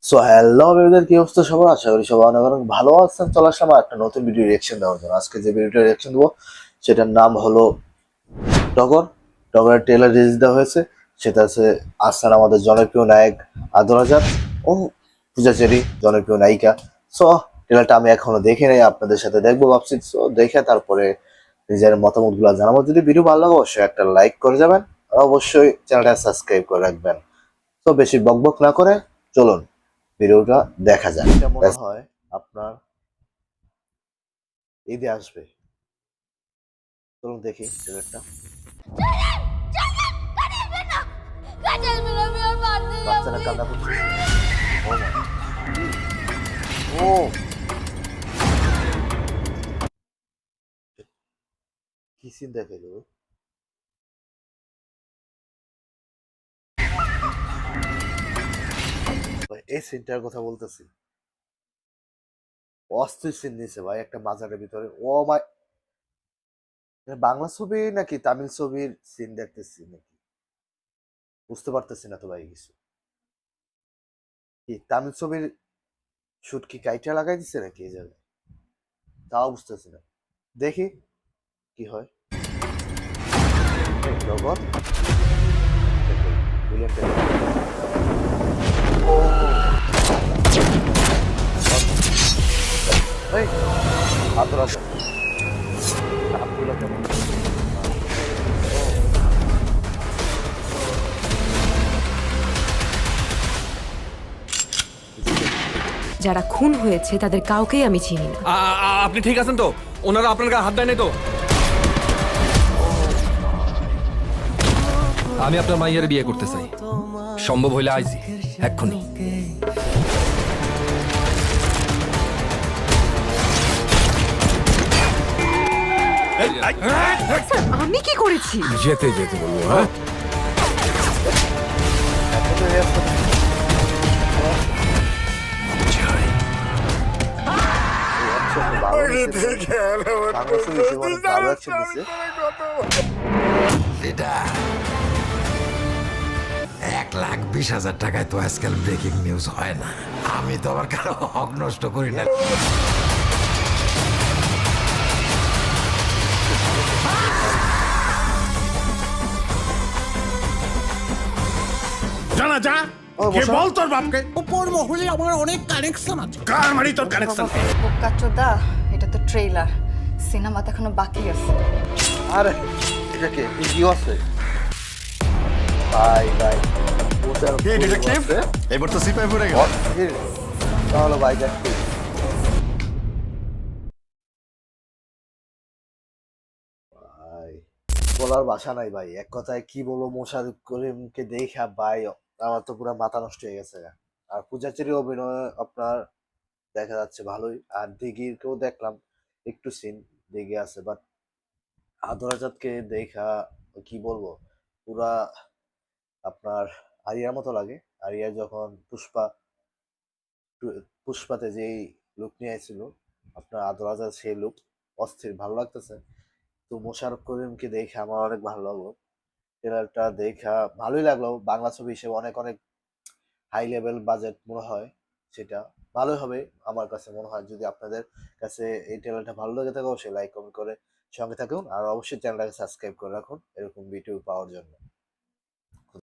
So hello বেবিদের কি অবস্থা সবার, আশা করি সবাই অনেক অনেক ভালো আছেন। চলে আসলাম একটা নতুন ভিডিও রিয়াকশন দেওয়ার জন্য। আজকে যে ভিডিওটা রিয়াকশন দেবো সেটার নাম হলো টগর। টগরের ট্রেলার রিলিজ দেওয়া হয়েছে। সেটা আছে আসান আমাদের জনপ্রিয় নায়ক আদর হাজার ও পূজাচেরি জনপ্রিয় নায়িকা। সো ট্রেলারটা আমি এখনো দেখে নেই, আপনাদের সাথে দেখবো ভাবছি। সো দেখে তারপরে নিজের মতামত গুলো জানাবো। যদি ভিডিও ভালো লাগে অবশ্যই একটা লাইক করে যাবেন আর অবশ্যই চ্যানেলটা সাবস্ক্রাইব করে রাখবেন। তো বেশি বকবক না করে চলুন ভিডিওটা দেখা যাক। এটা মনে হয় আপনার ঈদে আসবে। চলুন দেখি ট্রেলারটা। বাচ্চারা কান্না করছে। ও মা। ও কি সিন দেখাইলো। ভাই এই সিনটার কথা বলতেছি, অস্থির সিন নিছে ভাই একটা বাজারের ভিতরে। ও মাই, বাংলা ছবি নাকি তামিল ছবির সিন দেখতেছি নাকি বুঝতে পারতেছি না তো ভাই কিছু। কি তামিল ছবির শুট কি কাইটা লাগাই দিছে নাকি এই জায়গায়, তাও বুঝতেছি না। দেখি কি হয়। এই জগৎ ভিলেনটা এই আতরাজা নামগুলো কেমন। যারা খুন হয়েছে তাদের কাউকেই আমি চিনি না। আপনি ঠিক আছেন তো? ওনারা আপনার গায়ে হাত দেয়নি তো? আমি আপনার মাইয়ার বিয়ে করতে চাই, সম্ভব হইলে আইজি এক্ষুনি। আমি কি করেছি? যেতে যেতে বলবো। হ্যাঁ, এটা 1,20,000 টাকায় তো আজকাল ব্রেকিং নিউজ হয় না। আমি তো আবার কারো হক নষ্ট করি না। জানা যা কে বল তোর বাপকে উপর মহলে আমার অনেক কানেকশন আছে। কার মারি তোর কানেকশন। বোকাচোদা, এটা তো ট্রেলার, সিনেমা তো এখনো বাকি আছে। আরে এটা কে কি আছে ভাই ভাই ওটার কে ডিটেকটিভ? এবার তো সিপাই পড়ে গেল। তাহলে ভাই দেখতে ভাই বলার ভাষা নাই ভাই। এক কথায় কি বলবো, মোশাররফ করিমকে দেখা ভাই আমার তো পুরো মাথা নষ্ট হয়ে গেছে। আর পূজাচেরি অভিনয় আপনার দেখা যাচ্ছে ভালোই। আর দিঘিরকেও দেখলাম একটু সিন দিঘি আছে, বাট আদরাজাতকে দেখা কি বলবো, পুরা আপনার আরিয়ার মতো লাগে। আরিয়া যখন পুষ্পাতে যেই লুক নিয়ে আসছিল আপনার আদরাজাত, সেই লুক অস্থির ভালো লাগতেছে। তো মোশাররফ করিমকে দেখে আমার অনেক ভালো লাগলো। ট্রেলারটা দেখা ভালোই লাগলো। বাংলা ছবি হিসেবে অনেক অনেক হাই লেভেল বাজেট মনে হয়, সেটা ভালোই হবে আমার কাছে মনে হয়। যদি আপনাদের কাছে এই ট্রেলারটা ভালো লেগে থাকে অবশ্যই লাইক কমেন্ট করে সঙ্গে থাকুন আর অবশ্যই চ্যানেলটাকে সাবস্ক্রাইব করে রাখুন এরকম ভিডিও পাওয়ার জন্য।